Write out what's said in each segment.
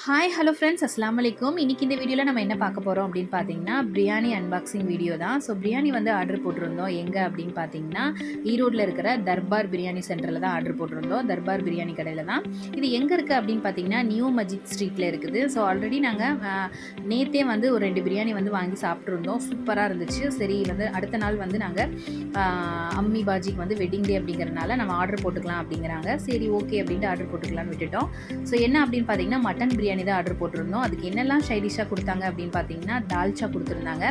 Hi hello friends, அஸ்ஸலாமு அலைக்கும். இன்றைக்கி இந்த வீடியோவில் நம்ம என்ன பார்க்க போகிறோம் அப்படின்னு பார்த்தீங்கன்னா, பிரியாணி அன்பாக்சிங் வீடியோ தான். ஸோ பிரியாணி வந்து ஆர்டர் போட்டிருந்தோம். எங்கே அப்படின்னு பார்த்தீங்கன்னா, ஈரோட்டில் இருக்கிற தர்பார் பிரியாணி சென்டரில் தான் ஆர்டர் போட்டிருந்தோம். தர்பார் பிரியாணி கடையில் தான். இது எங்கே இருக்குது அப்படின்னு பார்த்தீங்கன்னா, நியூ மஜித் ஸ்ட்ரீட்டில் இருக்குது. ஸோ ஆல்ரெடி நாங்கள் நேற்றே வந்து ஒரு 2 பிரியாணி வந்து வாங்கி சாப்பிட்ருந்தோம். சூப்பராக இருந்துச்சு. சரி வந்து அடுத்த நாள் வந்து நாங்கள் அம்மி பாஜிக்கு வந்து வெட்டிங் டே அப்படிங்கிறனால நம்ம ஆர்டர் போட்டுக்கலாம் அப்படிங்கிறாங்க. சரி ஓகே அப்படின்ட்டு ஆர்டர் போட்டுக்கலான்னு விட்டுட்டோம். ஸோ என்ன அப்படின்னு பார்த்தீங்கன்னா, மட்டன் பிரியாணி தான் ஆர்டர் போட்டிருந்தோம். அதுக்கு என்னெல்லாம் சைடிஷாக கொடுத்தாங்க அப்படின்னு பார்த்தீங்கன்னா, தால்ச்சா கொடுத்துருந்தாங்க.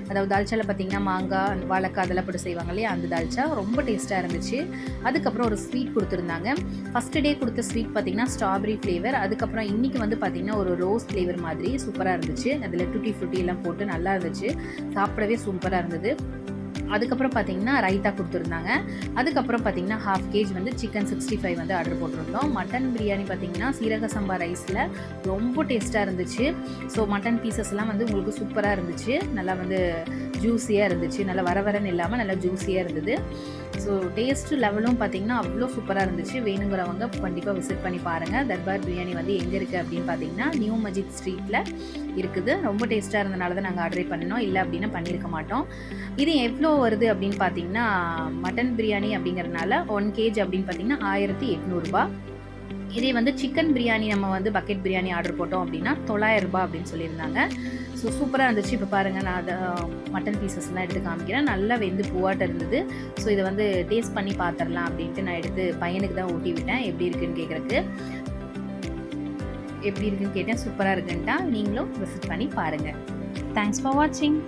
அதாவது தால்ச்சாவில் பார்த்தீங்கன்னா மாங்காய், வாழைக்காய் அதெல்லாம் போட்டு செய்வாங்க இல்லையா, அந்த தால்ச்சா ரொம்ப டேஸ்ட்டாக இருந்துச்சு. அதுக்கப்புறம் ஒரு ஸ்வீட் கொடுத்துருந்தாங்க. ஃபஸ்ட்டு டே கொடுத்த ஸ்வீட் பார்த்தீங்கன்னா ஸ்ட்ராபெரி ஃப்ளேவர். அதுக்கப்புறம் இன்றைக்கி வந்து பார்த்திங்கன்னா ஒரு ரோஸ் ஃப்ளேவர் மாதிரி சூப்பராக இருந்துச்சு. அதில் டூட்டி ஃப்ரூட்டி எல்லாம் போட்டு நல்லா இருந்துச்சு. சாப்பிடவே சூப்பராக இருந்தது. அதுக்கப்புறம் பார்த்திங்கன்னா ரைத்தா கொடுத்துருந்தாங்க. அதுக்கப்புறம் பார்த்திங்கன்னா 1/2 kg வந்து சிக்கன் 65 வந்து ஆர்டர் போட்டிருந்தோம். மட்டன் பிரியாணி பார்த்திங்கன்னா சீரக சம்பா ரைஸில் ரொம்ப டேஸ்ட்டாக இருந்துச்சு. ஸோ மட்டன் பீசஸ்லாம் வந்து உங்களுக்கு சூப்பராக இருந்துச்சு. நல்லா வந்து ஜூஸியாக இருந்துச்சு. நல்லா வரன்னு இல்லாமல் நல்லா ஜூஸியாக இருந்தது. ஸோ டேஸ்ட்டு லெவலும் பார்த்திங்கன்னா அவ்வளோ சூப்பராக இருந்துச்சு. வேணுங்கிறவங்க கண்டிப்பாக விசிட் பண்ணி பாருங்கள். தர்பார் பிரியாணி வந்து எங்கே இருக்குது அப்படின்னு பார்த்தீங்கன்னா, நியூ மஜித் ஸ்ட்ரீட்டில் இருக்குது. ரொம்ப டேஸ்ட்டாக இருந்தனால தான் நாங்கள் ஆர்டர் பண்ணினோம். இல்லை அப்படின்னா பண்ணியிருக்க மாட்டோம். இது எவ்வளோ வருது அப்படின்னு பார்த்தீங்கன்னா, மட்டன் பிரியாணி அப்படிங்கிறதுனால 1 kg அப்படின்னு பார்த்தீங்கன்னா 1800 ரூபா. இதே வந்து சிக்கன் பிரியாணி நம்ம வந்து பக்கெட் பிரியாணி ஆர்டர் போட்டோம் அப்படின்னா 900 ரூபா அப்படின்னு சொல்லியிருந்தாங்க. ஸோ சூப்பராக இருந்துச்சு. இப்போ பாருங்கள், நான் அதை மட்டன் பீசஸ்லாம் எடுத்து காமிக்கிறேன். நல்லா வெந்து பூவாட்டம் இருந்தது. ஸோ இதை வந்து டேஸ்ட் பண்ணி பார்த்துடலாம் அப்படின்ட்டு நான் எடுத்து பையனுக்கு தான் ஊட்டி விட்டேன். எப்படி இருக்குன்னு கேட்குறக்கு. எப்படி இருக்குன்னு கேட்டேன். சூப்பராக இருக்குன்ட்டா. நீங்களும் விசிட் பண்ணி பாருங்கள். தேங்க்ஸ் ஃபார் வாட்சிங்.